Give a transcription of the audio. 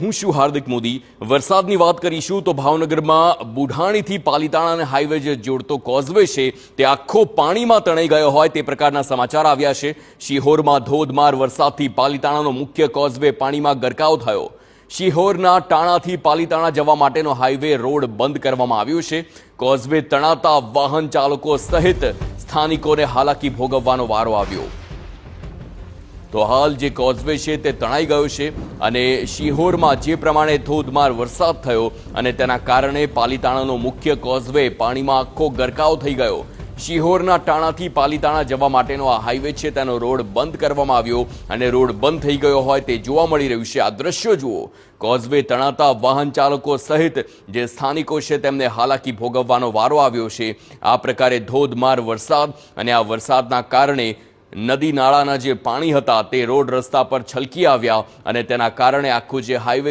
હું છું હાર્દિક મોદી। વરસાદની વાત કરીશું તો ભાવનગરમાં બુઢાણીથી પાલીતાણાને હાઈવે જે જોડતો કોઝવે છે તે આખો પાણીમાં તણાઈ ગયો હોય તે પ્રકારના સમાચાર આવ્યા છે। શિહોરમાં ધોધમાર વરસાદથી પાલીતાણાનો મુખ્ય કોઝવે પાણીમાં ગરકાવ થયો। શિહોરના ટાણાથી પાલીતાણા જવા માટેનો હાઈવે રોડ બંધ કરવામાં આવ્યો છે। કોઝવે તણાતા વાહન ચાલકો સહિત સ્થાનિકોને હાલાકી ભોગવવાનો વારો આવ્યો। તો હાલ જે કોઝવે છે તે તણાઈ ગયો છે અને શિહોરમાં જે પ્રમાણે ધોધમાર વરસાદ થયો અને તેના કારણે પાલીતાણાનો મુખ્ય કોઝવે પાણીમાં આખો ગરકાવ થઈ ગયો। શિહોરના ટાણાથી પાલીતાણા જવા માટેનો આ હાઈવે છે તેનો રોડ બંધ કરવામાં આવ્યો અને રોડ બંધ થઈ ગયો હોય તે જોવા મળી રહ્યું છે। આ દ્રશ્યો જુઓ, કોઝવે તણાતા વાહન ચાલકો સહિત જે સ્થાનિકો છે તેમને હાલાકી ભોગવવાનો વારો આવ્યો છે। આ પ્રકારે ધોધમાર વરસાદ અને આ વરસાદના કારણે નદી નાળાના જે પાણી હતા તે રોડ રસ્તા પર છલકી આવ્યા અને તેના કારણે આખું જે હાઈવે